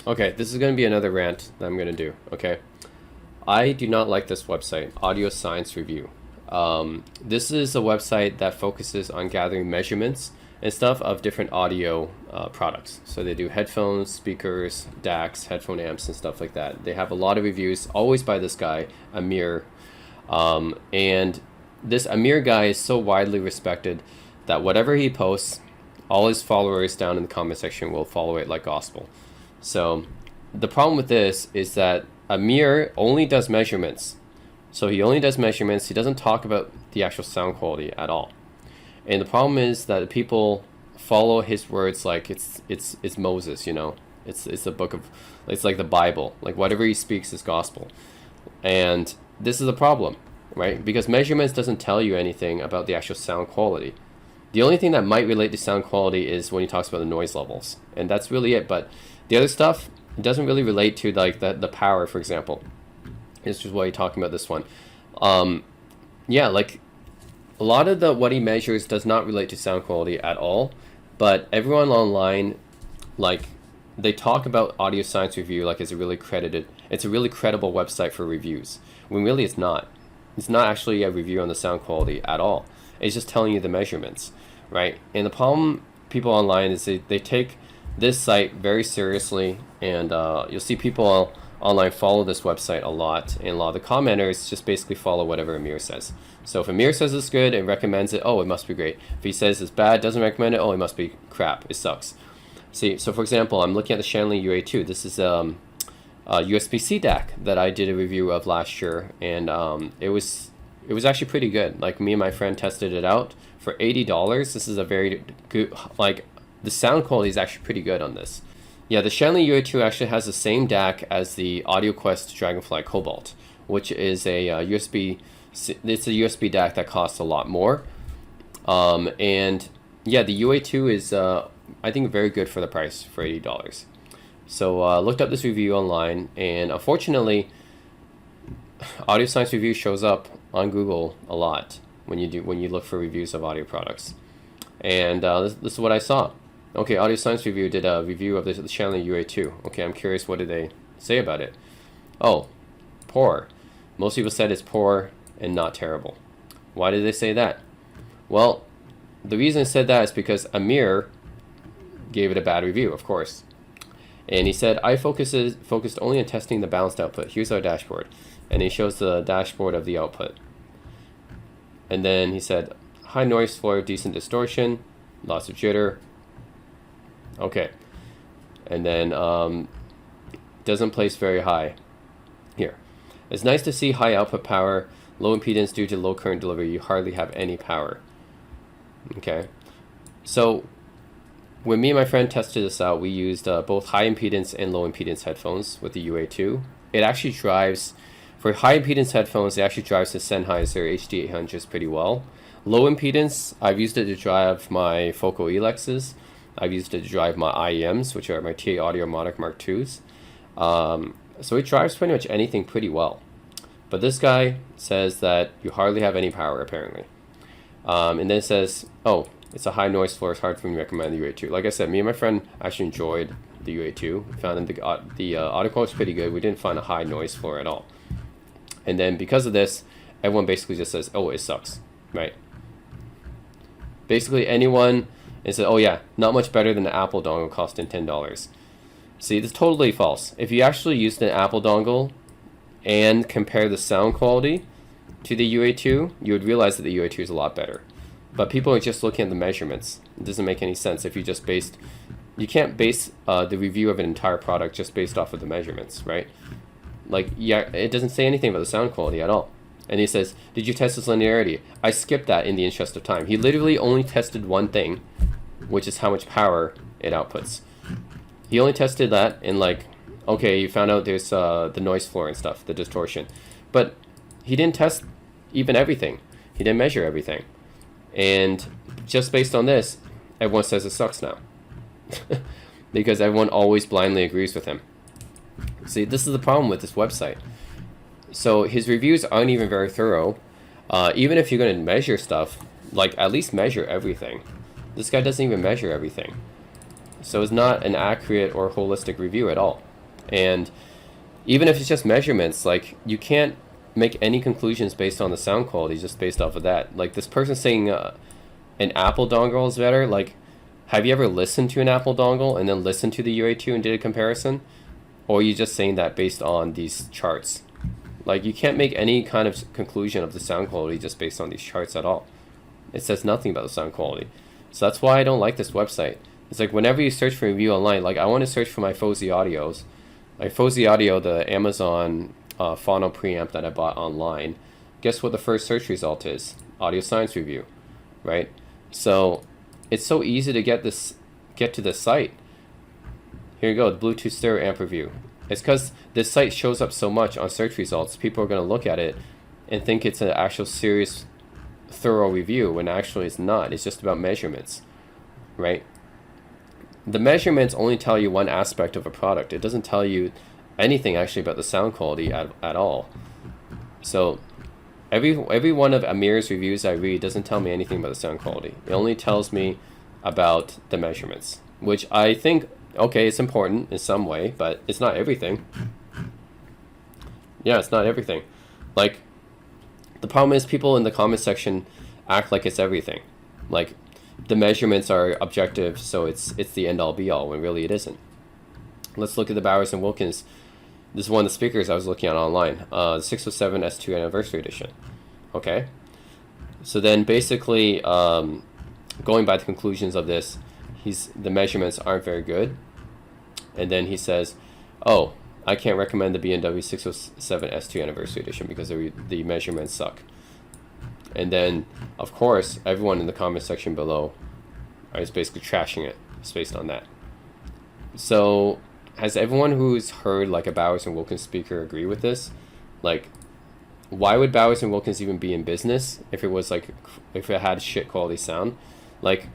Okay, this is going to be another rant that I'm going to do, okay? I do not like this website, AudioScienceReview. This is a website that focuses on gathering measurements and stuff of different audio products. So they do headphones, speakers, DACs, headphone amps, and stuff like that. They have a lot of reviews, always by this guy, Amir. And this Amir guy is so widely respected that whatever he posts, all his followers down in the comment section will follow it like gospel. So the problem with this is that Amir only does measurements. So he only does measurements. He doesn't talk about the actual sound quality at all. And the problem is that people follow his words like it's Moses, you know. It's the book of, it's like the Bible. Like whatever he speaks is gospel. And this is a problem, right? Because measurements doesn't tell you anything about the actual sound quality. The only thing that might relate to sound quality is when he talks about the noise levels. And that's really it. But the other stuff, it doesn't really relate to like the power, for example. It's just what you're talking about this one. Yeah, like a lot of what he measures does not relate to sound quality at all. But everyone online, like they talk about Audio Science Review like it's a really credible website for reviews. When really it's not. It's not actually a review on the sound quality at all. It's just telling you the measurements, right? And the problem people online is they take this site very seriously, and you'll see people online follow this website a lot, and a lot of the commenters just basically follow whatever Amir says. So if Amir says it's good and recommends it, oh, it must be great. If he says it's bad, doesn't recommend it, oh, it must be crap, it sucks. See, so for example, I'm looking at the Shanley UA2. This is a USB-C DAC that I did a review of last year, and it was actually pretty good. Like me and my friend tested it out for $80. This is a very good, like the sound quality is actually pretty good on this. Yeah, the Shanley UA2 actually has the same DAC as the AudioQuest Dragonfly Cobalt, which is a USB. It's a USB DAC that costs a lot more. And yeah, the UA2 is I think very good for the price for $80. So looked up this review online, and unfortunately, Audio Science Review shows up on Google a lot when you look for reviews of audio products. And this is what I saw. Okay, Audio Science Review did a review of the Shanley UA2. Okay, I'm curious, what did they say about it? Oh, poor. Most people said it's poor and not terrible. Why did they say that? Well, the reason I said that is because Amir gave it a bad review, of course. And he said, I focused only on testing the balanced output. Here's our dashboard. And he shows the dashboard of the output. And then he said, high noise floor, decent distortion, lots of jitter. Okay. And then doesn't place very high. Here. It's nice to see high output power, low impedance due to low current delivery. You hardly have any power. Okay. So when me and my friend tested this out, we used both high impedance and low impedance headphones with the UA2. It actually drives, for high impedance headphones, it actually drives the Sennheiser HD800s pretty well. Low impedance, I've used it to drive my Focal Elexes. I've used it to drive my IEMs, which are my TA Audio Monarch Mark IIs. So it drives pretty much anything pretty well. But this guy says that you hardly have any power, apparently. And then it says, oh, it's a high noise floor. It's hard for me to recommend the UA2. Like I said, me and my friend actually enjoyed the UA2. We found the audio quality was pretty good. We didn't find a high noise floor at all. And then because of this, everyone basically just says, oh, it sucks, right? Basically anyone and said, oh yeah, not much better than the Apple dongle costing $10. See, this is totally false. If you actually used an Apple dongle and compare the sound quality to the UA2, you would realize that the UA2 is a lot better. But people are just looking at the measurements. It doesn't make any sense if you just you can't base the review of an entire product just based off of the measurements, right? Like, yeah, it doesn't say anything about the sound quality at all. And he says, did you test its linearity? I skipped that in the interest of time. He literally only tested one thing, which is how much power it outputs. He only tested that and like, okay, you found out there's the noise floor and stuff, the distortion. But he didn't test even everything. He didn't measure everything. And just based on this, everyone says it sucks now. Because everyone always blindly agrees with him. See, this is the problem with this website. So his reviews aren't even very thorough. Even if you're going to measure stuff, like at least measure everything. This guy doesn't even measure everything. So it's not an accurate or holistic review at all. And even if it's just measurements, like you can't make any conclusions based on the sound quality just based off of that. Like this person saying an Apple dongle is better. Like, have you ever listened to an Apple dongle and then listened to the UA2 and did a comparison? Or are you just saying that based on these charts? Like, you can't make any kind of conclusion of the sound quality just based on these charts at all. It says nothing about the sound quality. So that's why I don't like this website. It's like whenever you search for a review online, like I want to search for my Fozy Audios. My Fozy Audio, the Amazon phono preamp that I bought online. Guess what the first search result is? Audio Science Review, right? So it's so easy to get to this site. Here you go, the Bluetooth stereo amp review. It's because this site shows up so much on search results, people are going to look at it and think it's an actual serious, thorough review, when actually it's not. It's just about measurements, right? The measurements only tell you one aspect of a product. It doesn't tell you anything actually about the sound quality at all. So every one of Amir's reviews I read doesn't tell me anything about the sound quality. It only tells me about the measurements, which I think, okay, it's important in some way, but it's not everything. Yeah, it's not everything. Like, the problem is people in the comment section act like it's everything. Like, the measurements are objective, so it's the end-all be-all, when really it isn't. Let's look at the Bowers & Wilkins. This is one of the speakers I was looking at online, the 607 S2 Anniversary Edition. Okay? So then basically, going by the conclusions of this, the measurements aren't very good. And then he says, oh, I can't recommend the B&W 607 S2 Anniversary Edition because the measurements suck. And then, of course, everyone in the comment section below is basically trashing it. It's based on that. So, has everyone who's heard like a Bowers & Wilkins speaker agree with this? Like, why would Bowers & Wilkins even be in business if it had shit quality sound? Like,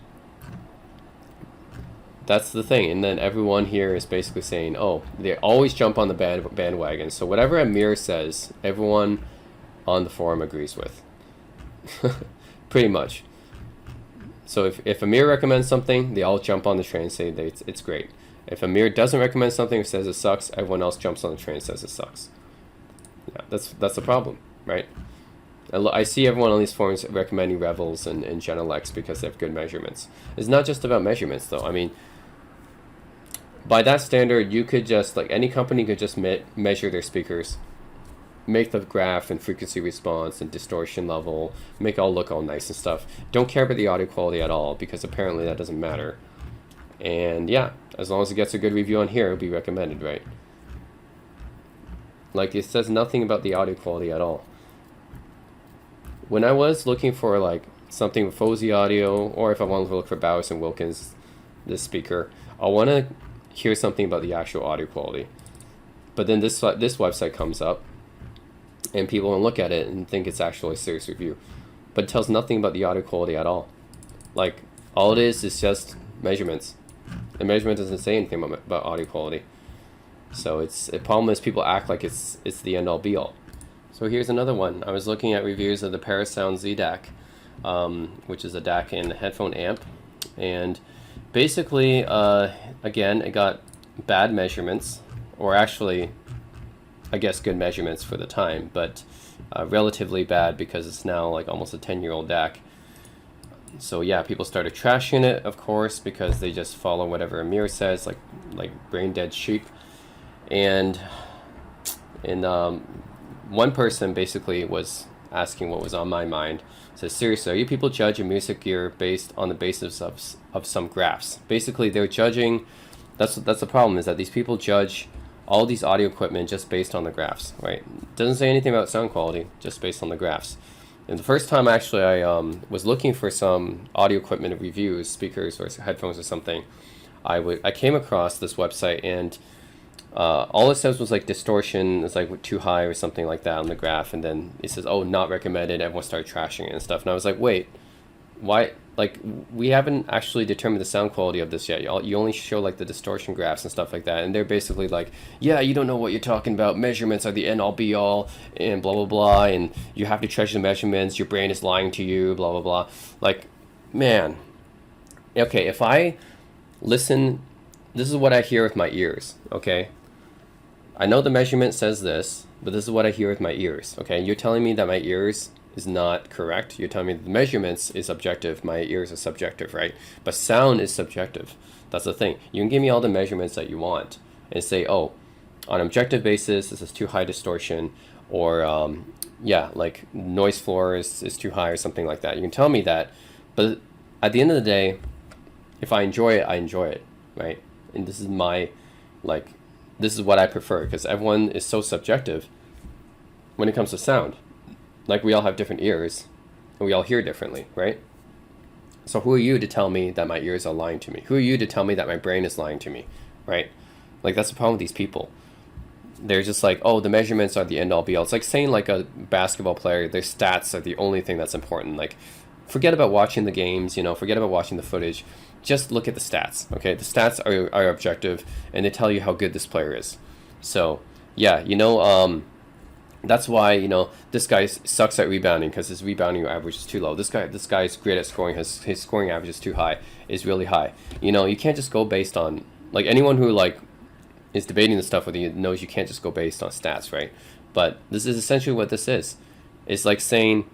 that's the thing. And then everyone here is basically saying, oh, they always jump on the bandwagon. So whatever Amir says, everyone on the forum agrees with. Pretty much. So if Amir recommends something, they all jump on the train and say that it's great. If Amir doesn't recommend something or says it sucks, everyone else jumps on the train and says it sucks. Yeah, that's the problem, right? I see everyone on these forums recommending Revels and Genelecs because they have good measurements. It's not just about measurements, though. I mean, by that standard, you could just, like, any company could just measure their speakers, make the graph and frequency response and distortion level, make it all look all nice and stuff. Don't care about the audio quality at all, because apparently that doesn't matter. And yeah, as long as it gets a good review on here, it'll be recommended, right? Like, it says nothing about the audio quality at all. When I was looking for like something with Fozy Audio, or if I wanted to look for Bowers & Wilkins, this speaker, I want to hear something about the actual audio quality. But then this website comes up, and people will look at it and think it's actually a serious review. But it tells nothing about the audio quality at all. Like, all it is just measurements. The measurement doesn't say anything about audio quality. So the problem is people act like it's the end-all be-all. So here's another one. I was looking at reviews of the Parasound Z DAC, which is a DAC and headphone amp. And basically, again, it got bad measurements, or actually, I guess good measurements for the time, but relatively bad because it's now like almost a 10-year-old DAC. So yeah, people started trashing it, of course, because they just follow whatever Amir says, like brain dead sheep. And one person basically was asking what was on my mind. Says, seriously, are you people judging music gear based on the basis of some graphs? Basically, they're judging. That's the problem, is that these people judge all these audio equipment just based on the graphs, right? Doesn't say anything about sound quality, just based on the graphs. And the first time actually I was looking for some audio equipment reviews, speakers or headphones or something, I came across this website, and all it says was like distortion is like too high or something like that on the graph, and then it says, oh, not recommended. Everyone started trashing it and stuff, and I was like, wait, why? Like, we haven't actually determined the sound quality of this yet. You only show like the distortion graphs and stuff like that, and they're basically like, yeah, you don't know what you're talking about. Measurements are the end-all be-all, and blah blah blah, and you have to treasure the measurements. Your brain is lying to you, blah blah blah. Like, man, okay, if I listen, this is what I hear with my ears, okay? I know the measurement says this, but this is what I hear with my ears. Okay, you're telling me that my ears is not correct. You're telling me the measurements is objective, my ears are subjective, right? But sound is subjective. That's the thing. You can give me all the measurements that you want and say, oh, on an objective basis, this is too high distortion, or yeah, like noise floor is too high or something like that. You can tell me that, but at the end of the day, if I enjoy it, I enjoy it, right? And this is my, like, this is what I prefer, because everyone is so subjective when it comes to sound. Like, we all have different ears, and we all hear differently, right? So who are you to tell me that my ears are lying to me? Who are you to tell me that my brain is lying to me, right? Like, that's the problem with these people. They're just like, oh, the measurements are the end-all be-all. It's like saying, like, a basketball player, their stats are the only thing that's important. Like, forget about watching the games, you know, forget about watching the footage. Just look at the stats, okay? The stats are objective, and they tell you how good this player is. So, yeah, you know, that's why, you know, this guy sucks at rebounding because his rebounding average is too low. This guy's great at scoring. His scoring average is too high, is really high. You know, you can't just go based on, like, anyone who, like, is debating this stuff with you knows you can't just go based on stats, right? But this is essentially what this is. It's like saying,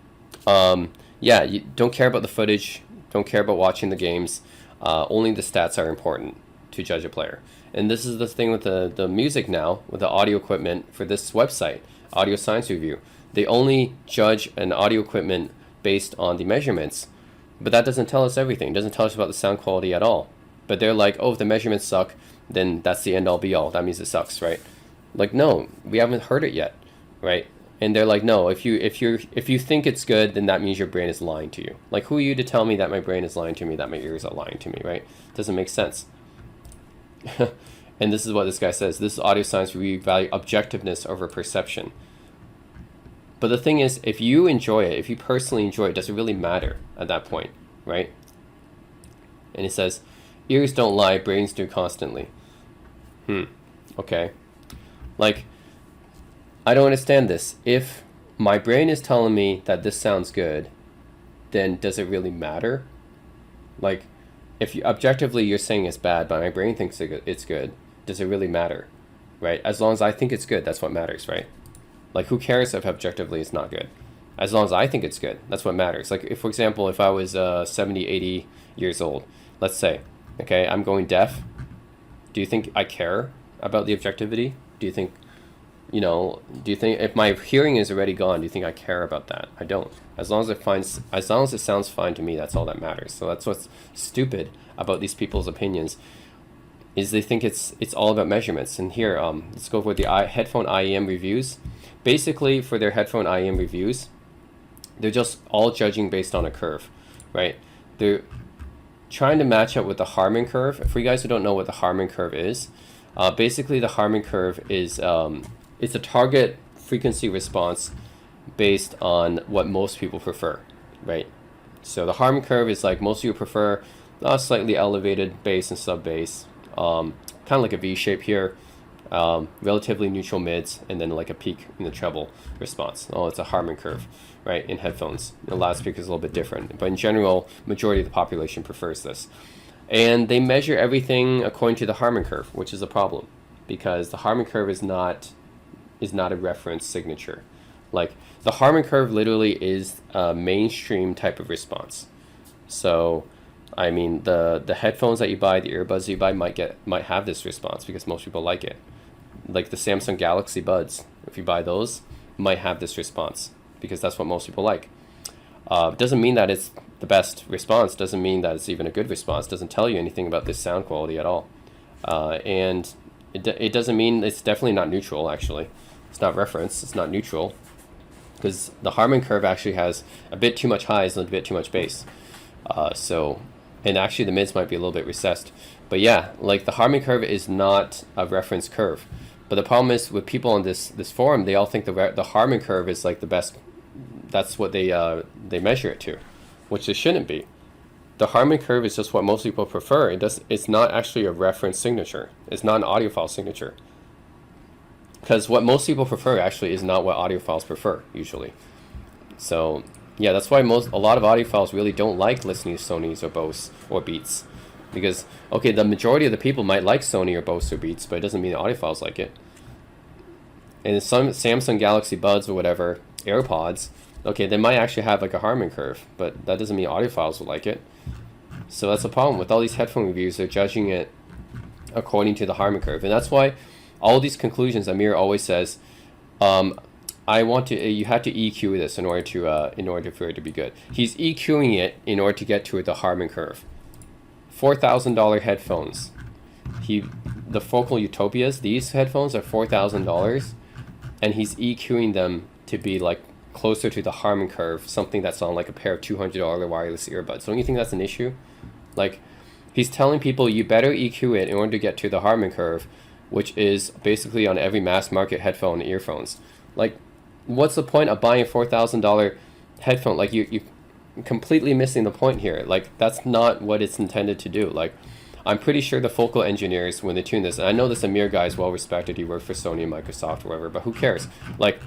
yeah, you don't care about the footage, don't care about watching the games, only the stats are important to judge a player. And this is the thing with the music now, with the audio equipment for this website, Audio Science Review. They only judge an audio equipment based on the measurements, but that doesn't tell us everything. It doesn't tell us about the sound quality at all. But they're like, oh, if the measurements suck, then that's the end all be all. That means it sucks, right? Like, no, we haven't heard it yet, right? And they're like, no, if you think it's good, then that means your brain is lying to you. Like, who are you to tell me that my brain is lying to me, that my ears are lying to me, right? Doesn't make sense. And this is what this guy says. This is Audio Science Review, value objectiveness over perception. But the thing is, if you enjoy it, if you personally enjoy it, does it really matter at that point, right? And it says, ears don't lie, brains do constantly. Okay. Like, I don't understand this. If my brain is telling me that this sounds good, then does it really matter? Like, if you objectively you're saying it's bad, but my brain thinks it's good, does it really matter? Right? As long as I think it's good, that's what matters, right? Like, who cares if objectively it's not good? As long as I think it's good, that's what matters. Like, if, for example, if I was 70, 80 years old, let's say, okay, I'm going deaf. Do you think I care about the objectivity? Do you think, you know, do you think if my hearing is already gone, do you think I care about that? I don't. As long as it sounds fine to me, that's all that matters. So that's what's stupid about these people's opinions, is they think it's all about measurements. And here, let's go with the headphone IEM reviews. Basically, for their headphone IEM reviews, they're just all judging based on a curve, right? They're trying to match up with the Harman curve. For you guys who don't know what the Harman curve is, basically the Harman curve is it's a target frequency response based on what most people prefer, right? So the Harman curve is like most people prefer slightly elevated bass and sub bass, kind of like a V shape here, relatively neutral mids, and then like a peak in the treble response. Oh, it's a Harman curve, right? In headphones, the loudspeaker is a little bit different, but in general, majority of the population prefers this. And they measure everything according to the Harman curve, which is a problem, because the Harman curve is not a reference signature. Like, the Harman curve literally is a mainstream type of response. So, I mean, the headphones that you buy, the earbuds you buy might have this response because most people like it. Like the Samsung Galaxy Buds, if you buy those, might have this response because that's what most people like. It doesn't mean that it's the best response, doesn't mean that it's even a good response, doesn't tell you anything about this sound quality at all. And it doesn't mean it's definitely not neutral, actually. It's not reference, it's not neutral, because the Harman curve actually has a bit too much highs and a bit too much bass. And actually the mids might be a little bit recessed. But yeah, like the Harman curve is not a reference curve. But the problem is with people on this forum, they all think the Harman curve is like the best. That's what they measure it to, which it shouldn't be. The Harman curve is just what most people prefer. It's not actually a reference signature. It's not an audiophile signature. Because what most people prefer actually is not what audiophiles prefer usually. So yeah, that's why a lot of audiophiles really don't like listening to Sonys or Bose or Beats. Because, okay, the majority of the people might like Sony or Bose or Beats, but it doesn't mean the audiophiles like it. And some Samsung Galaxy Buds or whatever, AirPods, okay, they might actually have like a Harman curve, but that doesn't mean audiophiles will like it. So that's the problem with all these headphone reviews. They're judging it according to the Harman curve, and that's why all these conclusions Amir always says, you have to EQ this in order for it to be good. He's EQing it in order to get to the Harman curve. $4,000 headphones. The Focal Utopias, these headphones are $4,000, and he's EQing them to be like closer to the Harman curve, something that's on like a pair of $200 wireless earbuds. Don't you think that's an issue? Like, he's telling people you better EQ it in order to get to the Harman curve, which is basically on every mass market headphone and earphones. Like, what's the point of buying a $4,000 headphone? Like, you're completely missing the point here. Like, that's not what it's intended to do. Like, I'm pretty sure the Focal engineers, when they tune this, and I know this Amir guy is well respected, he worked for Sony and Microsoft or whatever, but who cares? Like,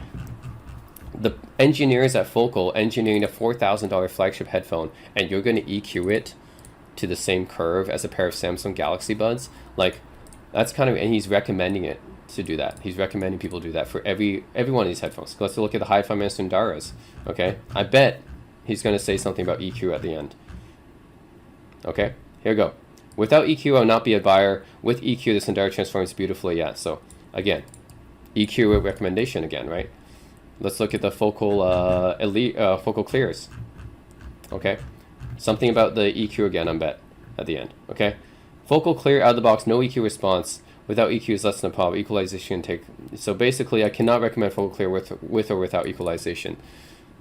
the engineers at Focal engineering a $4,000 flagship headphone, and you're going to EQ it to the same curve as a pair of Samsung Galaxy Buds? Like, that's kind of, and he's recommending it to do that. He's recommending people do that for every one of these headphones. Let's look at the Hi-Fi Man Sundaras. Okay, I bet he's going to say something about EQ at the end. Okay, here we go. Without EQ, I will not be a buyer. With EQ, the Sundara transforms beautifully. Yeah, so again, EQ recommendation again, right? Let's look at the Focal Focal Clears. Okay, something about the EQ again, I bet, at the end. Okay, Focal Clear out of the box, no EQ response. Without EQ is less than a pop. Equalization take. So basically, I cannot recommend Focal Clear with or without equalization.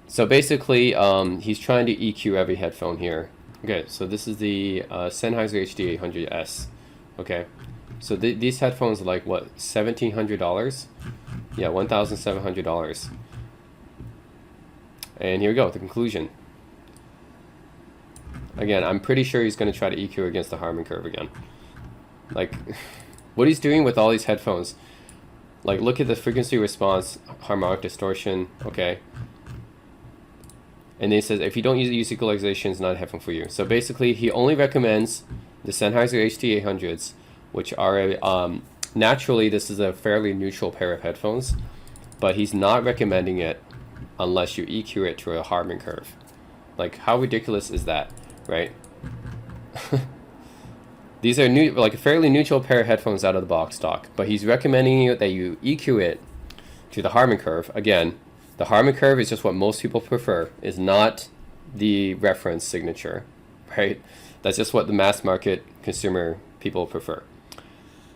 So basically, he's trying to EQ every headphone here. Okay, so this is the Sennheiser HD800S. Okay, so these headphones are like what, $1,700? Yeah, $1,700. And here we go, the conclusion. Again, I'm pretty sure he's going to try to EQ against the Harman curve again. Like, what he's doing with all these headphones, like, look at the frequency response, harmonic distortion, okay? And then he says, if you don't use equalization, it's not a headphone for you. So basically, he only recommends the Sennheiser HD800s, which are, naturally, this is a fairly neutral pair of headphones, but he's not recommending it unless you EQ it to a Harman curve. Like, how ridiculous is that, right? These are like a fairly neutral pair of headphones out of the box stock, but he's recommending that you EQ it to the Harman curve. Again, the Harman curve is just what most people prefer, is not the reference signature, right? That's just what the mass market consumer people prefer.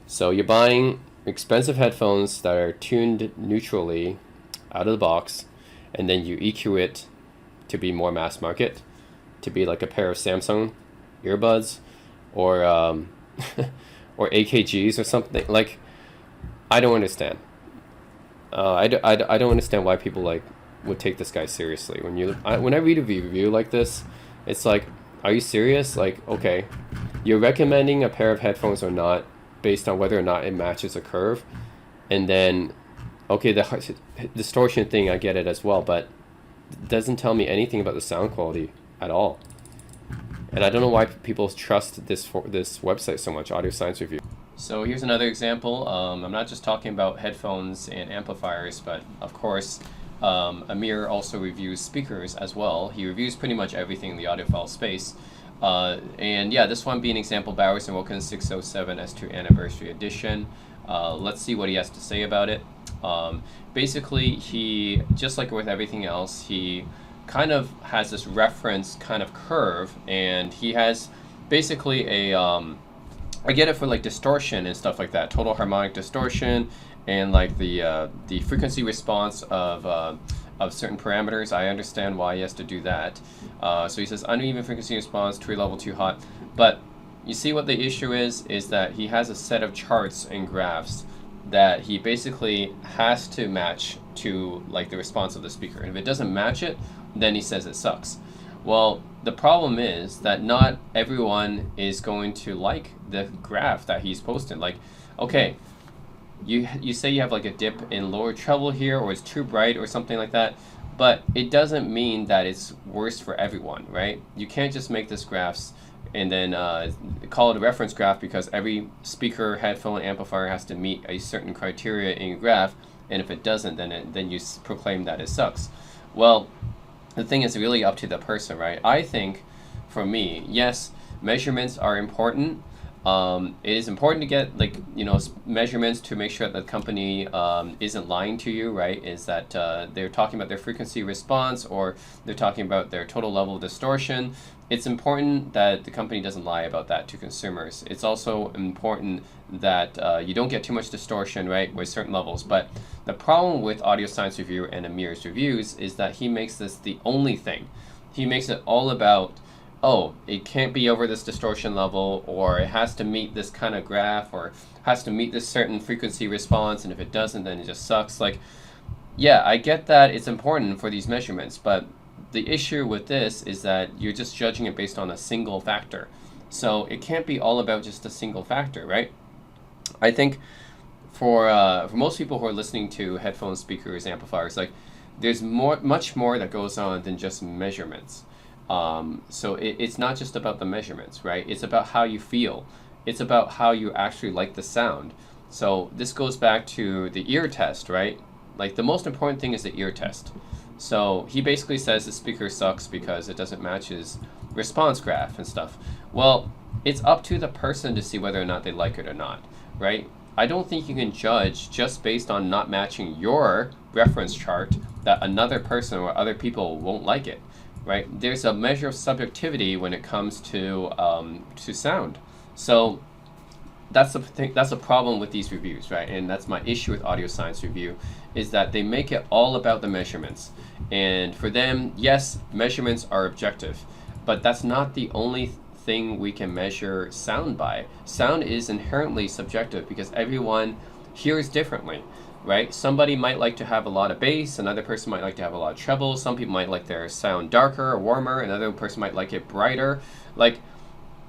So you're buying expensive headphones that are tuned neutrally out of the box, and then you EQ it to be more mass market, to be like a pair of Samsung earbuds or or AKGs or something. Like, I don't understand. I don't understand why people like would take this guy seriously. When I read a review like this, it's like, are you serious? Like, okay, you're recommending a pair of headphones or not based on whether or not it matches a curve, and then, okay, the distortion thing, I get it as well, but it doesn't tell me anything about the sound quality at all. And I don't know why people trust this website so much, Audio Science Review. So here's another example. I'm not just talking about headphones and amplifiers, but of course, Amir also reviews speakers as well. He reviews pretty much everything in the audiophile space. And yeah, this one being an example, Bowers & Wilkins 607 S2 Anniversary Edition. Let's see what he has to say about it. Basically, he, just like with everything else, he kind of has this reference kind of curve, and he has basically a, I get it for like distortion and stuff like that, total harmonic distortion, and like the frequency response of certain parameters. I understand why he has to do that. So he says uneven frequency response, tree level too hot. But you see what the issue is that he has a set of charts and graphs that he basically has to match to like the response of the speaker. And if it doesn't match it, then he says it sucks. Well, the problem is that not everyone is going to like the graph that he's posted. Like, okay, you say you have like a dip in lower treble here, or it's too bright or something like that, but it doesn't mean that it's worse for everyone, right? You can't just make this graphs and then call it a reference graph because every speaker, headphone, amplifier has to meet a certain criteria in your graph, and if it doesn't, then you proclaim that it sucks. Well, the thing is really up to the person, right? I think, for me, yes, measurements are important. It is important to get measurements to make sure that the company isn't lying to you, right? Is that they're talking about their frequency response or they're talking about their total level of distortion. It's important that the company doesn't lie about that to consumers. It's also important that you don't get too much distortion, right, with certain levels. But the problem with Audio Science Review and Amir's reviews is that he makes this the only thing. He makes it all about, oh, it can't be over this distortion level, or it has to meet this kind of graph, or has to meet this certain frequency response, and if it doesn't, then it just sucks. Like, yeah, I get that it's important for these measurements, but the issue with this is that you're just judging it based on a single factor. So it can't be all about just a single factor, right? I think for most people who are listening to headphones, speakers, amplifiers, like, there's much more that goes on than just measurements. So it's not just about the measurements, right? It's about how you feel. It's about how you actually like the sound. So this goes back to the ear test, right? Like, the most important thing is the ear test. So he basically says the speaker sucks because it doesn't match his response graph and stuff. Well, it's up to the person to see whether or not they like it or not, right? I don't think you can judge just based on not matching your reference chart that another person or other people won't like it, right? There's a measure of subjectivity when it comes to sound. So that's the problem with these reviews, right? And that's my issue with Audio Science Review, is that they make it all about the measurements. And for them, yes, measurements are objective, but that's not the only thing we can measure sound by. Sound is inherently subjective because everyone hears differently, right? Somebody might like to have a lot of bass, another person might like to have a lot of treble, some people might like their sound darker or warmer, another person might like it brighter. Like,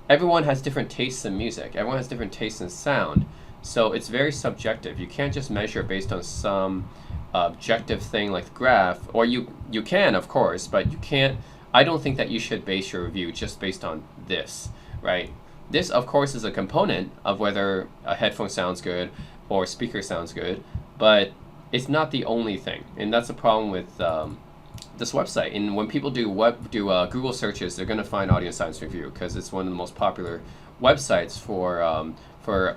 everyone has different tastes in music, everyone has different tastes in sound, so it's very subjective. You can't just measure based on some objective thing like the graph, or you can, of course, but you can't. I don't think that you should base your review just based on this, right? This, of course, is a component of whether a headphone sounds good or a speaker sounds good, but it's not the only thing, and that's the problem with this website. And when people do Google searches, they're going to find Audio Science Review because it's one of the most popular websites for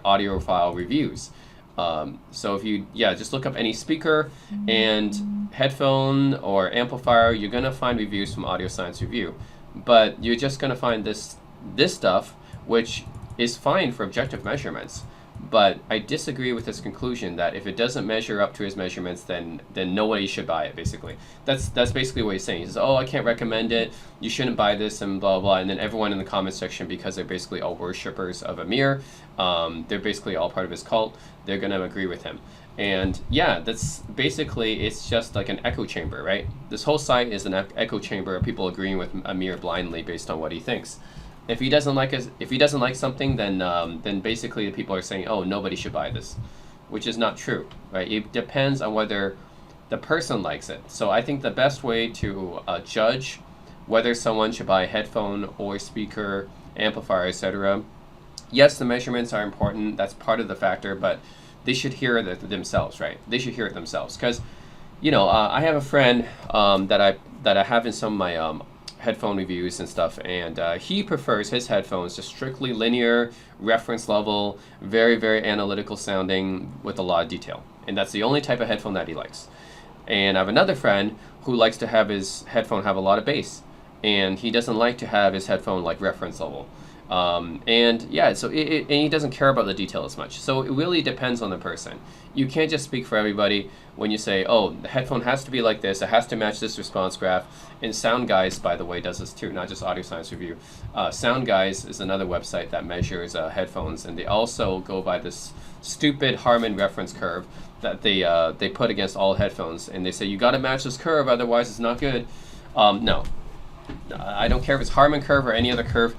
audiophile reviews. So if you just look up any speaker and headphone or amplifier, you're going to find reviews from Audio Science Review. But you're just going to find this stuff, which is fine for objective measurements. But I disagree with his conclusion that if it doesn't measure up to his measurements, then nobody should buy it, basically. That's basically what he's saying. He says, oh, I can't recommend it, you shouldn't buy this, and blah, blah. And then everyone in the comment section, because they're basically all worshippers of Amir, they're basically all part of his cult, they're going to agree with him. And yeah, that's basically, it's just like an echo chamber, right? This whole site is an echo chamber of people agreeing with Amir blindly based on what he thinks. If he doesn't like something, then basically the people are saying, oh, nobody should buy this, which is not true, right? It depends on whether the person likes it. So I think the best way to judge whether someone should buy a headphone or speaker, amplifier, etc. Yes, the measurements are important. That's part of the factor, but they should hear it themselves, right? They should hear it themselves, because, I have a friend that I have in some of my headphone reviews and stuff, and he prefers his headphones to strictly linear, reference level, very, very analytical sounding with a lot of detail. And that's the only type of headphone that he likes. And I have another friend who likes to have his headphone have a lot of bass, and he doesn't like to have his headphone like reference level. And he doesn't care about the detail as much. So it really depends on the person. You can't just speak for everybody when you say, oh, the headphone has to be like this, it has to match this response graph. And Sound Guys, by the way, does this too, not just Audio Science Review. Sound Guys is another website that measures headphones, and they also go by this stupid Harman reference curve that they put against all headphones, and they say you got to match this curve, otherwise it's not good. No, I don't care if it's Harman curve or any other curve.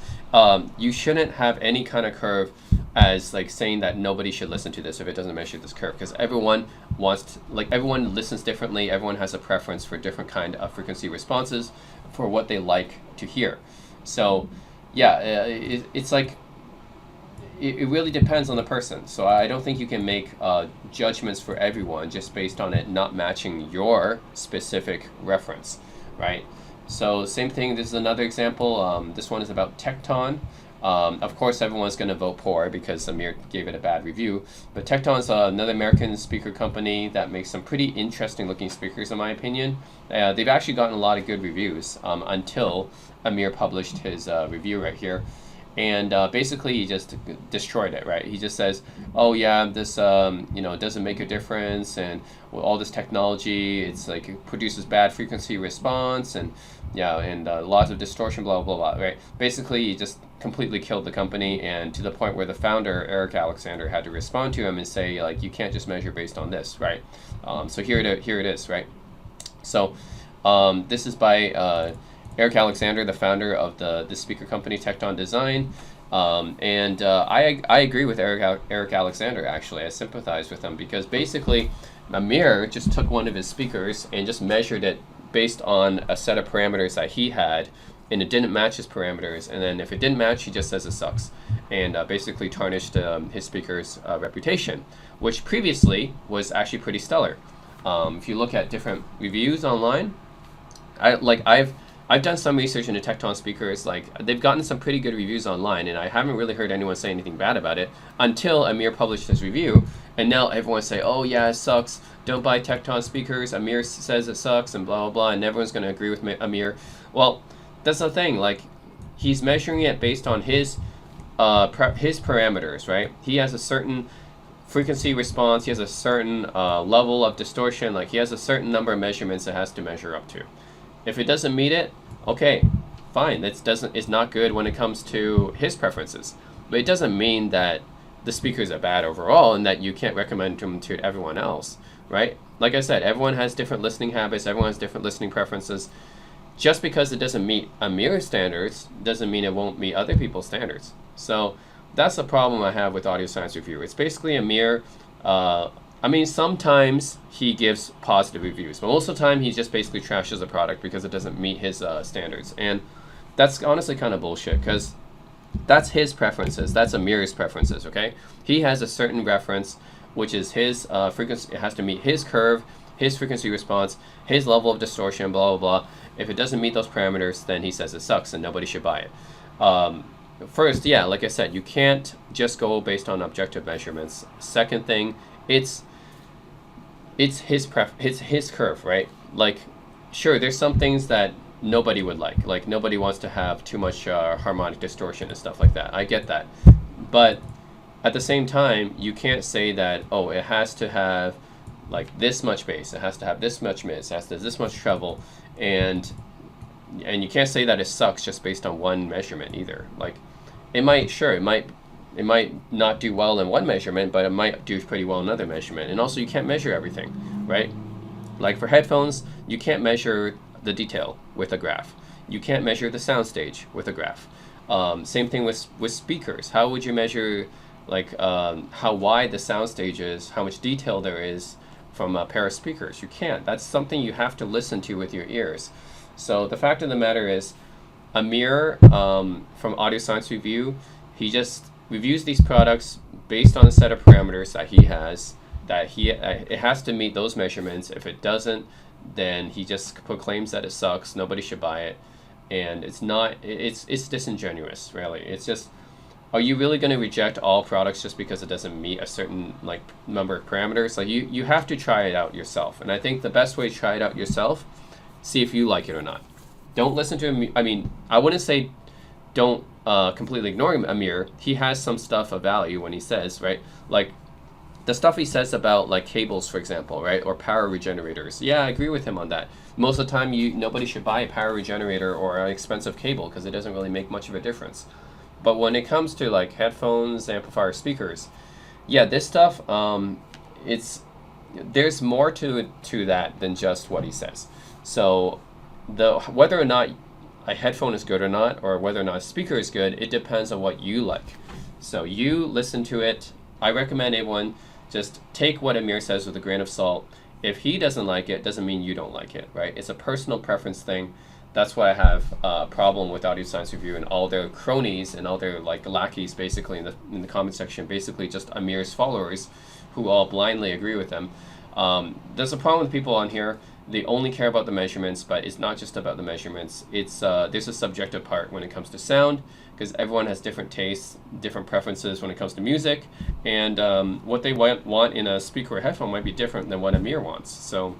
You shouldn't have any kind of curve as like saying that nobody should listen to this if it doesn't measure this curve, because everyone everyone listens differently. Everyone has a preference for different kind of frequency responses for what they like to hear. So yeah, it's like it really depends on the person. So I don't think you can make judgments for everyone just based on it not matching your specific reference, right? So same thing. This is another example. This one is about Tecton. Of course, everyone's going to vote poor because Amir gave it a bad review. But Tecton's another American speaker company that makes some pretty interesting looking speakers, in my opinion. They've actually gotten a lot of good reviews until Amir published his review right here. And basically, he just destroyed it, right? He just says, "Oh yeah, this it doesn't make a difference, and with all this technology, it's like it produces bad frequency response, and yeah, and lots of distortion, blah blah blah." Right? Basically, he just completely killed the company, and to the point where the founder, Eric Alexander, had to respond to him and say, like, "You can't just measure based on this, right?" So here it is, right? So this is by Eric Alexander, the founder of the speaker company Tecton Design. I agree with Eric Alexander, actually. I sympathize with him because basically Amir just took one of his speakers and just measured it based on a set of parameters that he had, and it didn't match his parameters. And then if it didn't match, he just says it sucks, and basically tarnished his speaker's reputation, which previously was actually pretty stellar. If you look at different reviews online, I've done some research into Tecton speakers. Like, they've gotten some pretty good reviews online, and I haven't really heard anyone say anything bad about it until Amir published his review, and now everyone say, "Oh yeah, it sucks. Don't buy Tecton speakers. Amir says it sucks," and blah blah blah, and everyone's going to agree with Amir. Well, that's the thing. Like, he's measuring it based on his parameters, right? He has a certain frequency response. He has a certain level of distortion. Like, he has a certain number of measurements it has to measure up to. If it doesn't meet it, okay, fine. It's not good when it comes to his preferences. But it doesn't mean that the speakers are bad overall and that you can't recommend them to everyone else, right? Like I said, everyone has different listening habits. Everyone has different listening preferences. Just because it doesn't meet Amir's standards doesn't mean it won't meet other people's standards. So that's the problem I have with Audio Science Review. It's basically Amir. Sometimes he gives positive reviews, but most of the time he just basically trashes the product because it doesn't meet his standards. And that's honestly kind of bullshit, because that's his preferences. That's Amir's preferences, okay? He has a certain reference, which is his frequency. It has to meet his curve, his frequency response, his level of distortion, blah, blah, blah. If it doesn't meet those parameters, then he says it sucks and nobody should buy it. First, yeah, like I said, you can't just go based on objective measurements. Second thing, it's his curve, right? Like, sure, there's some things that nobody would like. Like, nobody wants to have too much harmonic distortion and stuff like that. I get that. But at the same time, you can't say that, oh, it has to have like this much bass, it has to have this much mids, it has to have this much treble, and you can't say that it sucks just based on one measurement either. Like, it might not do well in one measurement, but it might do pretty well in another measurement. And also, you can't measure everything, right? Like, for headphones, you can't measure the detail with a graph. You can't measure the soundstage with a graph. Same thing with speakers. How would you measure, like, how wide the soundstage is, how much detail there is from a pair of speakers? You can't. That's something you have to listen to with your ears. So the fact of the matter is, Amir from Audio Science Review, he just reviews these products based on a set of parameters that he has, that it has to meet those measurements. If it doesn't, then he just proclaims that it sucks, nobody should buy it, and it's disingenuous, really. It's just, are you really going to reject all products just because it doesn't meet a certain like number of parameters? Like, you have to try it out yourself, and I think the best way to try it out yourself, see if you like it or not. Don't listen to him. I mean, I wouldn't say don't completely ignore Amir. He has some stuff of value when he says, right, like the stuff he says about like cables, for example, right, or power regenerators. Yeah, I agree with him on that. Most of the time, nobody should buy a power regenerator or an expensive cable because it doesn't really make much of a difference. But when it comes to like headphones, amplifier, speakers, yeah, this stuff, there's more to that than just what he says. So whether or not a headphone is good or not, or whether or not a speaker is good, it depends on what you like. So you listen to it. I recommend everyone just take what Amir says with a grain of salt. If he doesn't like it, doesn't mean you don't like it, right? It's a personal preference thing. that's why I have a problem with Audio Science Review and all their cronies and all their like lackeys basically in the comment section, basically just Amir's followers who all blindly agree with them. There's a problem with people on here. They only care about the measurements, but it's not just about the measurements. It's there's a subjective part when it comes to sound, because everyone has different tastes, different preferences when it comes to music, and what they want in a speaker or headphone might be different than what Amir wants. So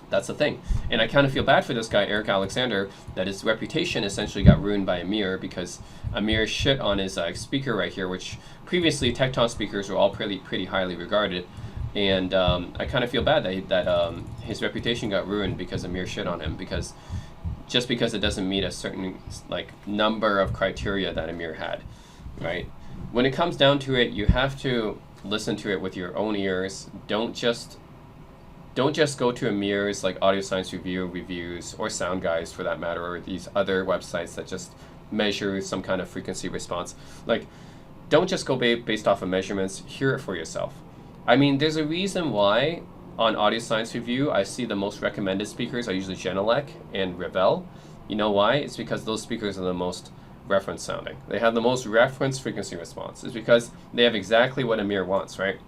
that's the thing. And I kind of feel bad for this guy, Eric Alexander, that his reputation essentially got ruined by Amir, because Amir shit on his speaker right here, which previously Tecton speakers were all pretty highly regarded. And I kind of feel bad that his reputation got ruined because Amir shit on him, because it doesn't meet a certain like number of criteria that Amir had, right? When it comes down to it, you have to listen to it with your own ears. Don't just go to Amir's like Audio Science Review reviews, or Sound Guys for that matter, or these other websites that just measure some kind of frequency response. Like, don't just go based off of measurements. Hear it for yourself. I mean, there's a reason why on Audio Science Review I see the most recommended speakers are usually Genelec and Revell. You know why? It's because those speakers are the most reference sounding. They have the most reference frequency response. It's because they have exactly what Amir wants, right?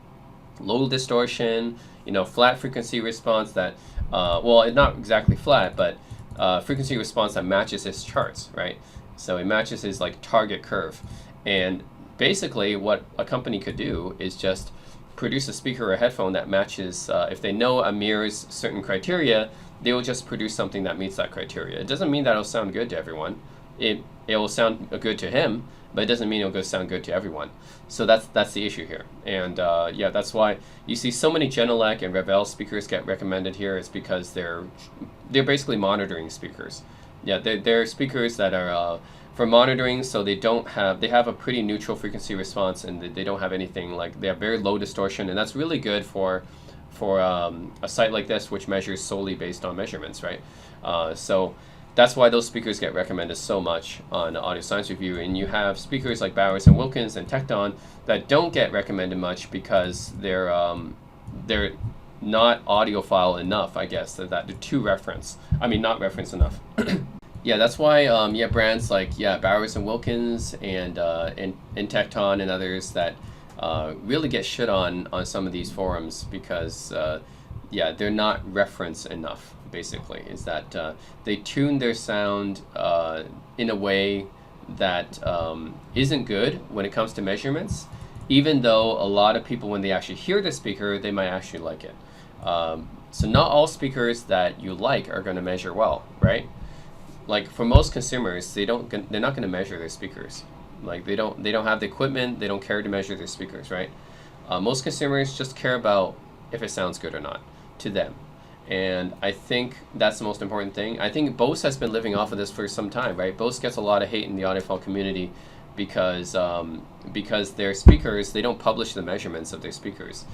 Low distortion, flat frequency response that, well, not exactly flat, but frequency response that matches his charts, right? So it matches his like target curve. And basically what a company could do is just produce a speaker or a headphone that matches, if they know Amir's certain criteria, they will just produce something that meets that criteria. It doesn't mean that it'll sound good to everyone. It will sound good to him, but it doesn't mean it'll sound good to everyone. So that's the issue here. And yeah, that's why you see so many Genelec and Revell speakers get recommended here. It's because they're basically monitoring speakers. Yeah, they're speakers that are for monitoring, so they have a pretty neutral frequency response, and they don't have anything like, they have very low distortion, and that's really good for a site like this, which measures solely based on measurements, right? So that's why those speakers get recommended so much on Audio Science Review. And you have speakers like Bowers and Wilkins and Tecton that don't get recommended much because they're not audiophile enough, I guess, that they're too reference. I mean, not reference enough. Yeah, that's why brands like Bowers and Wilkins and Tecton and others that really get shit on some of these forums, because they're not reference enough. Basically, is that they tune their sound in a way that isn't good when it comes to measurements, even though a lot of people, when they actually hear the speaker, they might actually like it. So not all speakers that you like are going to measure well, right? Like for most consumers, they're not going to measure their speakers. Like they don't have the equipment, they don't care to measure their speakers, right? Most consumers just care about if it sounds good or not to them. And I think that's the most important thing. I think Bose has been living off of this for some time, right? Bose gets a lot of hate in the audiophile community because their speakers, they don't publish the measurements of their speakers.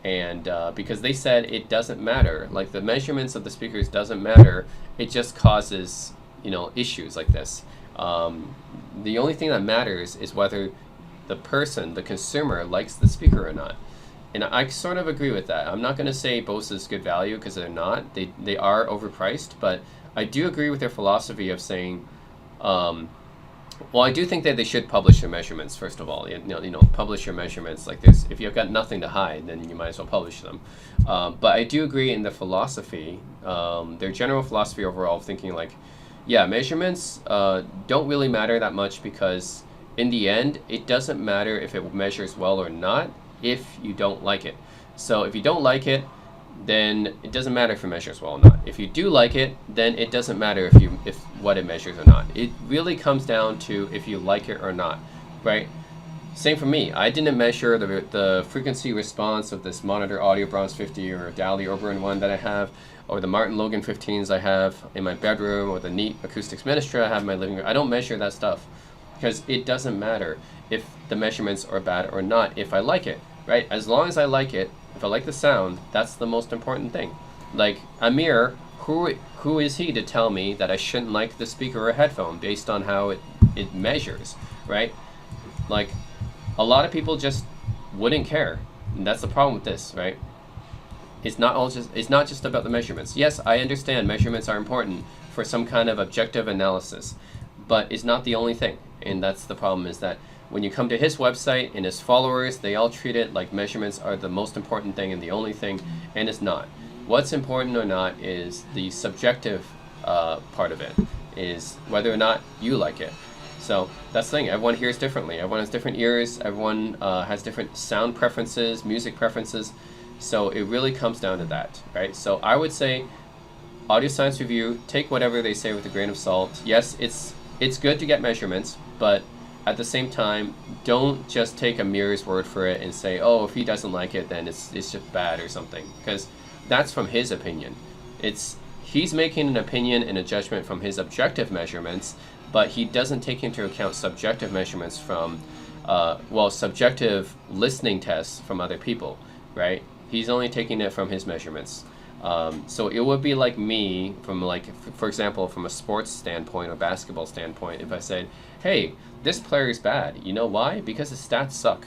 And because they said it doesn't matter, like the measurements of the speakers doesn't matter, it just causes, issues like this. The only thing that matters is whether the person, the consumer, likes the speaker or not. And I sort of agree with that. I'm not going to say Bose is good value, because they're not. They are overpriced, but I do agree with their philosophy of saying, well, I do think that they should publish their measurements, first of all. Publish your measurements. Like this, if you've got nothing to hide, then you might as well publish them. But I do agree in the philosophy, their general philosophy overall, of thinking like, measurements don't really matter that much, because in the end, it doesn't matter if it measures well or not, if you don't like it. So if you don't like it, then it doesn't matter if it measures well or not. If you do like it, then it doesn't matter if what it measures or not. It really comes down to if you like it or not, right? Same for me. I didn't measure the frequency response of this Monitor Audio Bronze 50 or Dali Oberon one that I have, or the Martin Logan 15s I have in my bedroom, or the Neat Acoustics Ministra I have in my living room. I don't measure that stuff, because it doesn't matter if the measurements are bad or not, if I like it, right? As long as I like it, if I like the sound, that's the most important thing. Like Amir, who is he to tell me that I shouldn't like the speaker or headphone based on how it measures, right? Like, a lot of people just wouldn't care, and that's the problem with this, right? It's not just about the measurements. Yes, I understand measurements are important for some kind of objective analysis, but it's not the only thing. And that's the problem, is that when you come to his website and his followers, they all treat it like measurements are the most important thing and the only thing, and it's not. What's important or not is the subjective part of it, is whether or not you like it. So that's the thing. Everyone hears differently. Everyone has different ears. Everyone has different sound preferences, music preferences. So it really comes down to that, right? So I would say Audio Science Review, take whatever they say with a grain of salt. Yes, it's good to get measurements, but at the same time, don't just take Amir's word for it and say, oh, if he doesn't like it, then it's just bad or something, because that's from his opinion. He's making an opinion and a judgment from his objective measurements, but he doesn't take into account subjective measurements from, subjective listening tests from other people, right? He's only taking it from his measurements. So it would be like me, from for example, from a sports standpoint or basketball standpoint, if I said, hey, this player is bad. You know why? Because his stats suck.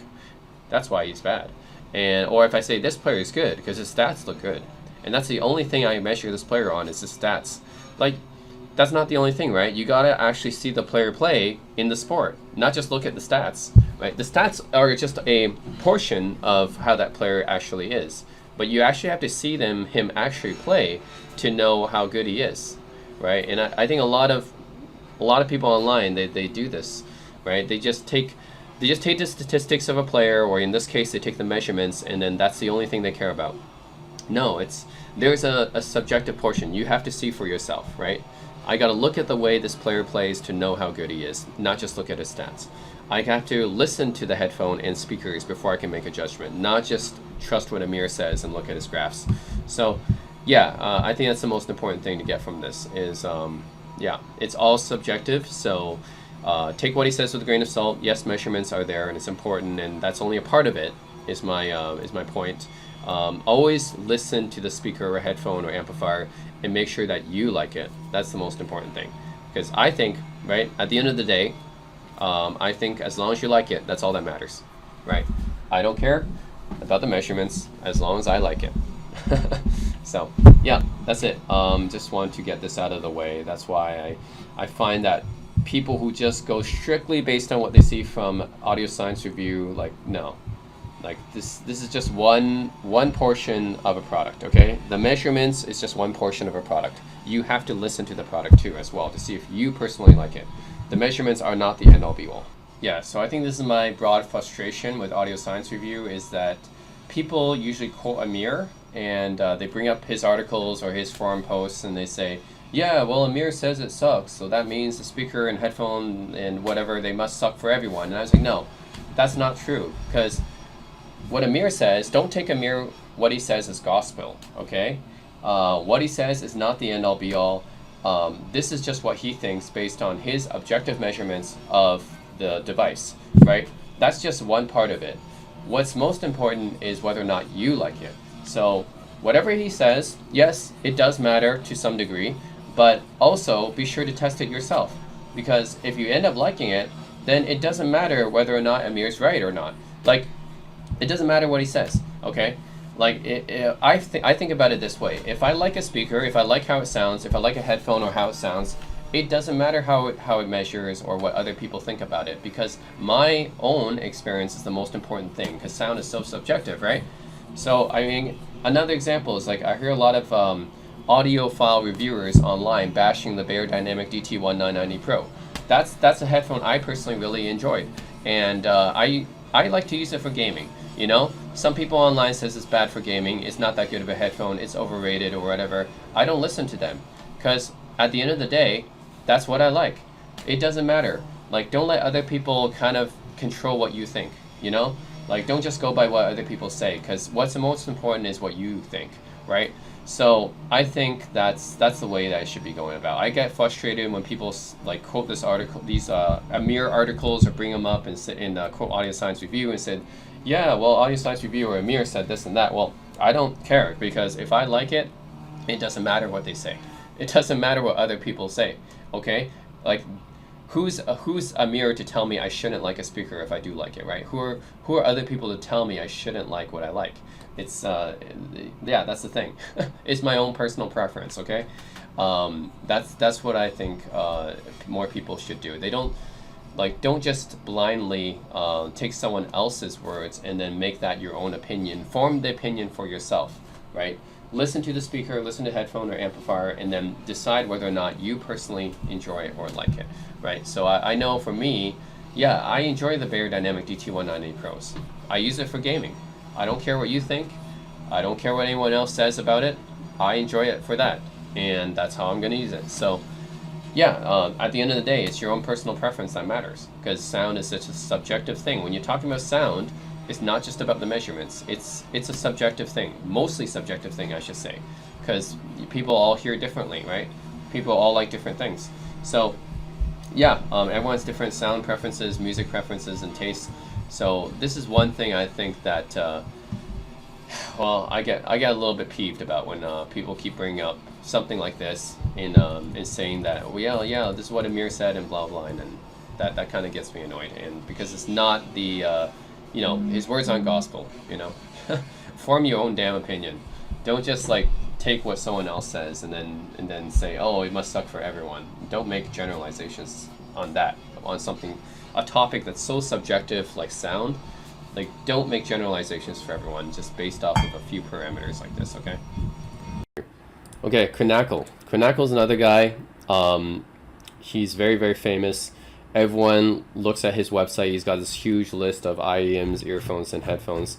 That's why he's bad. Or if I say this player is good because his stats look good. And that's the only thing I measure this player on, is his stats. Like, that's not the only thing, right? You gotta actually see the player play in the sport, not just look at the stats, right? The stats are just a portion of how that player actually is, but you actually have to see him actually play to know how good he is, right? And I think a lot of people online, they do this, right? They just take the statistics of a player, or in this case, they take the measurements, and then that's the only thing they care about. No, there's a subjective portion. You have to see for yourself, right? I got to look at the way this player plays to know how good he is, not just look at his stats. I have to listen to the headphone and speakers before I can make a judgment, not just trust what Amir says and look at his graphs. So, yeah, I think that's the most important thing to get from this is, it's all subjective. So take what he says with a grain of salt. Yes, measurements are there and it's important, and that's only a part of it, is my point. Always listen to the speaker or headphone or amplifier and make sure that you like it. That's the most important thing. Because I think, right, at the end of the day, I think as long as you like it, that's all that matters, right? I don't care about the measurements as long as I like it. So, yeah, that's it. Just want to get this out of the way. That's why I find that people who just go strictly based on what they see from Audio Science Review, like, no. Like, this is just one portion of a product, okay? The measurements is just one portion of a product. You have to listen to the product too as well to see if you personally like it. The measurements are not the end-all be-all. Yeah, so I think this is my broad frustration with Audio Science Review, is that people usually quote Amir, and they bring up his articles or his forum posts, and they say, yeah, well, Amir says it sucks, so that means the speaker and headphone and whatever, they must suck for everyone. And I was like, no, that's not true, because what Amir says, don't take Amir, what he says as gospel, okay? What he says is not the end-all be-all. This is just what he thinks based on his objective measurements of the device, right? That's just one part of it. What's most important is whether or not you like it. So whatever he says, yes, it does matter to some degree, but also be sure to test it yourself. Because if you end up liking it, then it doesn't matter whether or not Amir's right or not. Like, it doesn't matter what he says, okay? Like, I think about it this way. If I like a speaker, if I like how it sounds, if I like a headphone or how it sounds, it doesn't matter how it measures or what other people think about it, because my own experience is the most important thing, because sound is so subjective, right? So, I mean, another example is, like, I hear a lot of audiophile reviewers online bashing the Bear Dynamic DT1990 Pro. That's a headphone I personally really enjoyed, and I like to use it for gaming. You know, some people online says it's bad for gaming, it's not that good of a headphone, it's overrated or whatever. I don't listen to them, because at the end of the day, that's what I like. It doesn't matter. Like, don't let other people kind of control what you think, you know? Like, don't just go by what other people say, because what's the most important is what you think, right? So I think that's the way that I should be going about. I get frustrated when people like quote this article, these Amir articles, or bring them up and quote Audio Science Review and said, yeah, well, Audio Science Review or Amir said this and that. Well, I don't care, because if I like it, it doesn't matter what they say. It doesn't matter what other people say, okay? Like, who's Amir to tell me I shouldn't like a speaker if I do like it, right? Who are other people to tell me I shouldn't like what I like? It's yeah, that's the thing. It's my own personal preference, okay? That's what I think more people should do. They don't just blindly take someone else's words and then make that your own opinion. Form the opinion for yourself, right? Listen to the speaker, listen to headphone or amplifier, and then decide whether or not you personally enjoy it or like it, right? So I know for me, yeah, I enjoy the Bear Dynamic DT190 Pros. I use it for gaming. I don't care what you think. I don't care what anyone else says about it. I enjoy it for that, and that's how I'm going to use it. So yeah, at the end of the day, it's your own personal preference that matters, because sound is such a subjective thing. When you're talking about sound, it's not just about the measurements. It's a subjective thing, mostly subjective thing, I should say, because people all hear differently, right? People all like different things. So yeah, everyone's different sound preferences, music preferences, and tastes. So this is one thing I think that well, I get a little bit peeved about when people keep bringing up something like this in saying that, well, yeah, this is what Amir said and blah blah, and that kind of gets me annoyed, and because it's not the you know, his words aren't gospel, you know. Form your own damn opinion. Don't just like take what someone else says and then say, oh, it must suck for everyone. Don't make generalizations on that, on something, a topic that's so subjective like sound. Like, don't make generalizations for everyone just based off of a few parameters like this, okay? Okay, Crinacle. Crinacle's another guy. He's very, very famous. Everyone looks at his website. He's got this huge list of IEMs, earphones, and headphones.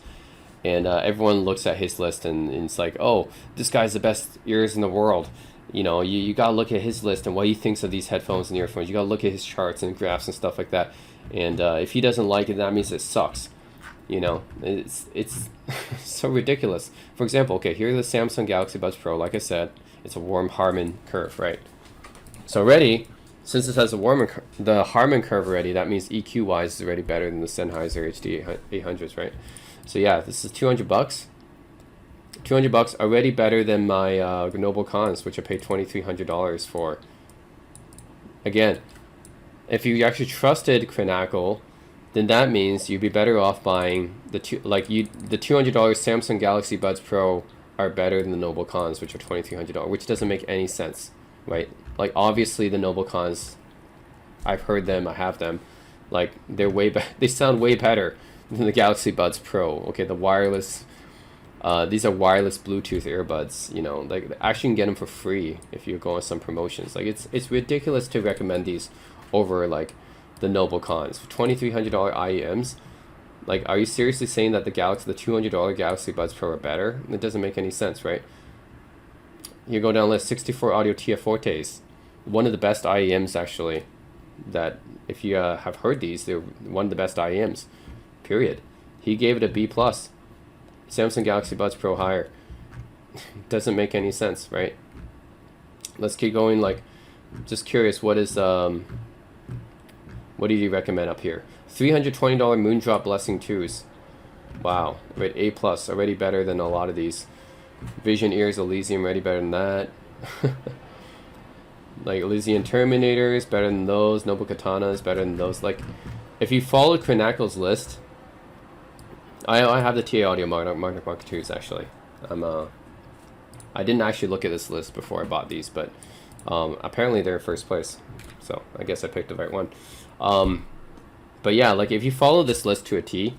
And everyone looks at his list and it's like, oh, this guy's the best ears in the world. You know, you got to look at his list and what he thinks of these headphones and earphones. You got to look at his charts and graphs and stuff like that. And if he doesn't like it, that means it sucks. You know, it's so ridiculous. For example, okay, here are the Samsung Galaxy Buds Pro. Like I said, it's a warm Harman curve, right? So already, since this has the Harman curve already, that means EQ-wise is already better than the Sennheiser HD 800s, right? So yeah, this is $200. $200 already better than my Noble Cons, which I paid $2,300 for. Again, if you actually trusted Crinacle, then that means you'd be better off buying the $200 Samsung Galaxy Buds Pro are better than the Noble Cons, which are $2,300, which doesn't make any sense, right? Like, obviously the Noble Cons, I've heard them, I have them, like, they're they sound way better than the Galaxy Buds Pro. Okay, the wireless, these are wireless Bluetooth earbuds, you know, like, actually you can get them for free if you go on some promotions. Like, it's ridiculous to recommend these over, like, the Noble Cons. For $2,300 IEMs, like, are you seriously saying that the $200 Galaxy Buds Pro are better? It doesn't make any sense, right? You go down the list, 64 Audio TF Fortes, one of the best IEMs actually, that if you have heard these, they're one of the best IEMs, period. He gave it a B+. Samsung Galaxy Buds Pro higher. Doesn't make any sense, right? Let's keep going. Like, just curious, what do you recommend up here? $320 Moondrop Blessing 2s. Wow, right, A+, already better than a lot of these. Vision Ears Elysium, already better than that. Like, Elysian Terminators, better than those. Noble Katanas, better than those. Like, if you follow Crinacle's list, I have the TA Audio Mark Mark 2s, actually. I didn't actually look at this list before I bought these, but apparently they're in first place. So, I guess I picked the right one. But yeah, like, if you follow this list to a T,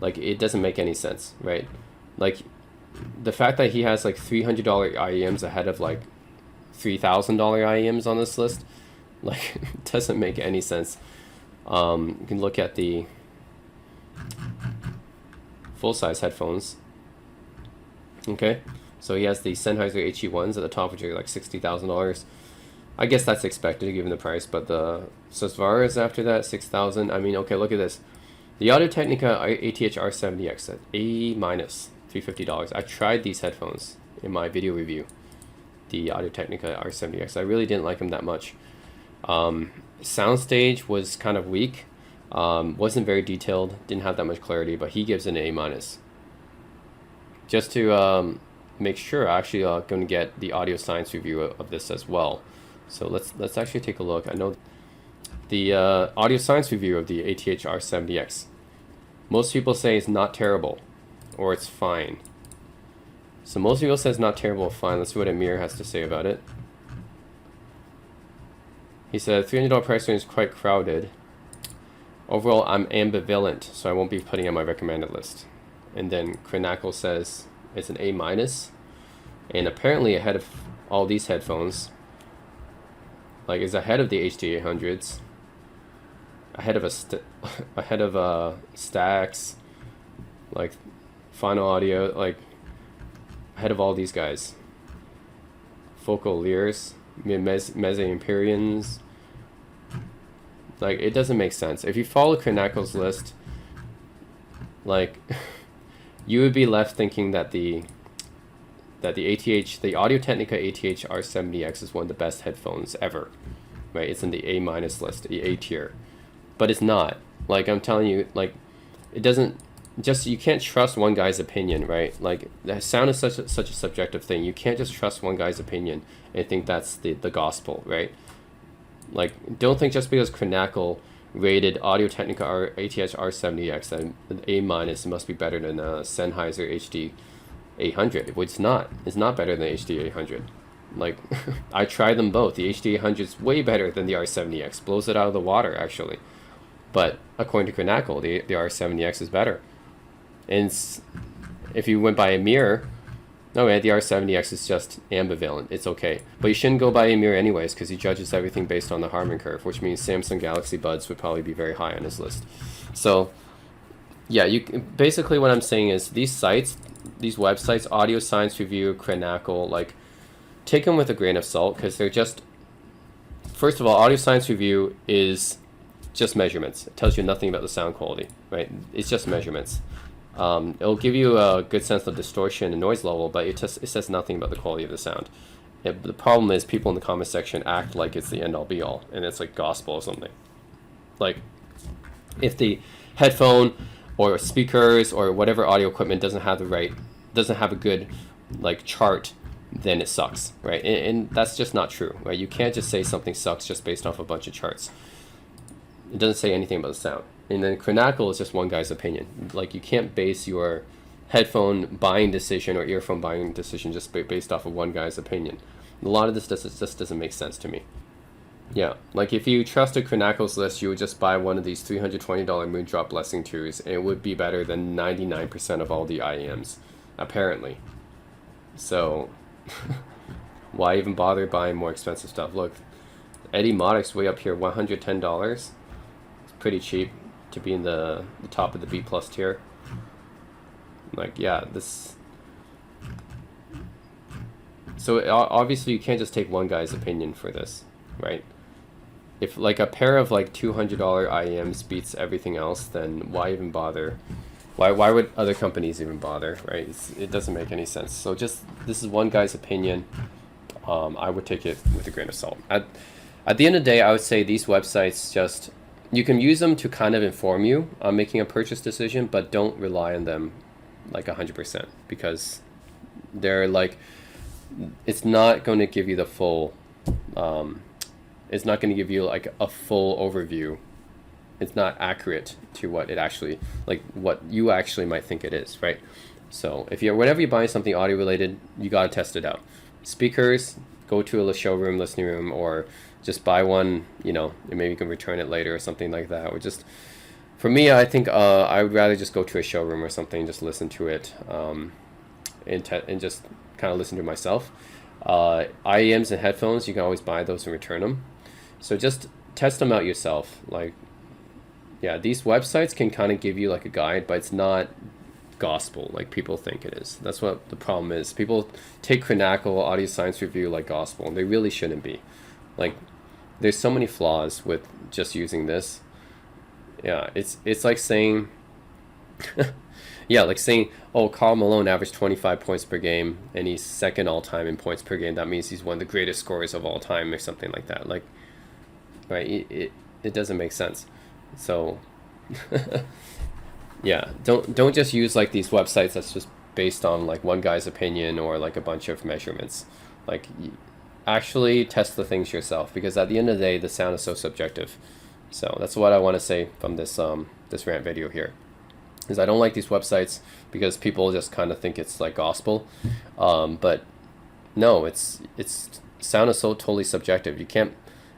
like, it doesn't make any sense, right? Like, the fact that he has like $300 IEMs ahead of like $3,000 IEMs on this list, like, it doesn't make any sense. You can look at the full-size headphones. Okay, so he has the Sennheiser HE1s at the top, which are like $60,000. I guess that's expected given the price, but the Sosvaras after that, $6,000. I mean, okay, look at this. The Audio-Technica ATH R70X at A-, $350. I tried these headphones in my video review, the Audio-Technica R70X. I really didn't like them that much. Soundstage was kind of weak, wasn't very detailed, didn't have that much clarity, but he gives it an A-. Just to make sure, I'm actually going to get the audio science review of this as well. So let's actually take a look. I know the audio science review of the ATH R70X. Most people say it's not terrible, or it's fine. So most people say it's not terrible or fine. Let's see what Amir has to say about it. He said, $300 price range is quite crowded. Overall, I'm ambivalent, so I won't be putting it on my recommended list. And then Crinacle says it's an A-, and apparently ahead of all these headphones, like is ahead of the HD800s, ahead of Stax, like Final Audio, like ahead of all these guys. Focal Lears, Empyreans. Like, it doesn't make sense. If you follow Crinacle's list, like, you would be left thinking that the Audio-Technica ATH R70X is one of the best headphones ever, right? It's in the A- list, the A tier, but it's not. Like, I'm telling you, like, it doesn't. Just, you can't trust one guy's opinion, right? Like, the sound is such a subjective thing. You can't just trust one guy's opinion and think that's the gospel, right? Like, don't think just because Crinacle rated Audio-Technica ATH R70X that A- it must be better than Sennheiser HD 800, which it's not. It's not better than HD 800. Like, I tried them both. The HD 800 is way better than the R70X. Blows it out of the water, actually. But according to Crinacle, the R70X is better. And if you went by Amir, no, man, the R70X is just ambivalent. It's okay. But you shouldn't go by Amir anyways, because he judges everything based on the Harman curve, which means Samsung Galaxy Buds would probably be very high on his list. So, yeah, basically what I'm saying is these sites, these websites, Audio Science Review, Crinacle, like, take them with a grain of salt, because they're just, first of all, Audio Science Review is just measurements. It tells you nothing about the sound quality, right? It's just measurements. It'll give you a good sense of distortion and noise level, but it says nothing about the quality of the sound. The problem is people in the comment section act like it's the end-all be-all, and it's like gospel or something. Like, if the headphone or speakers or whatever audio equipment doesn't have a good like chart, then it sucks, right? And that's just not true, right? You can't just say something sucks just based off a bunch of charts. It doesn't say anything about the sound. And then Crinacle is just one guy's opinion. Like, you can't base your headphone buying decision or earphone buying decision just based off of one guy's opinion. A lot of this just doesn't make sense to me. Yeah, like if you trusted Crinacle's list, you would just buy one of these $320 Moondrop Blessing 2s, and it would be better than 99% of all the IEMs, apparently. So, why even bother buying more expensive stuff? Look, Eddie Modic's way up here, $110. It's pretty cheap to be in the top of the B+ tier. Like, yeah, this. So obviously you can't just take one guy's opinion for this, right? If like a pair of like $200 IEMs beats everything else, then why even bother? Why would other companies even bother, right? It doesn't make any sense. So just, this is one guy's opinion. I would take it with a grain of salt. At the end of the day, I would say these websites just, you can use them to kind of inform you on making a purchase decision, but don't rely on them like 100%, because they're like, it's not going to give you the full, it's not going to give you like a full overview. It's not accurate to what it actually, like what you actually might think it is, right? So if you're, whenever you buy something audio related, you got to test it out. Speakers, go to a showroom, listening room, or just buy one, you know, and maybe you can return it later or something like that. Or just, for me, I think I would rather just go to a showroom or something, just listen to it, and just kind of listen to it myself. IEMs and headphones, you can always buy those and return them. So just test them out yourself. Like, yeah, these websites can kind of give you like a guide, but it's not gospel like people think it is. That's what the problem is. People take Crinacle, Audio Science Review like gospel, and they really shouldn't be. Like, there's so many flaws with just using this. Yeah, it's like saying, yeah, like saying, oh, Karl Malone averaged 25 points per game, and he's second all time in points per game. That means he's one of the greatest scorers of all time, or something like that. Like, right? It doesn't make sense. So, yeah, don't just use like these websites that's just based on like one guy's opinion or like a bunch of measurements. Like, actually test the things yourself, because at the end of the day, the sound is so subjective. So that's what I want to say from this this rant video here. Is I don't like these websites because people just kind of think it's like gospel, but no, it's sound is so totally subjective. You can't.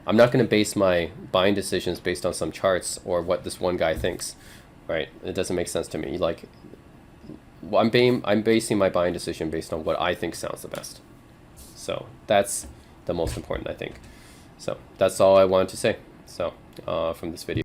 I'm not going to base my buying decisions based on some charts or what this one guy thinks, right? It doesn't make sense to me. Like, I'm basing my buying decision based on what I think sounds the best. So that's the most important, I think. So that's all I wanted to say. So from this video.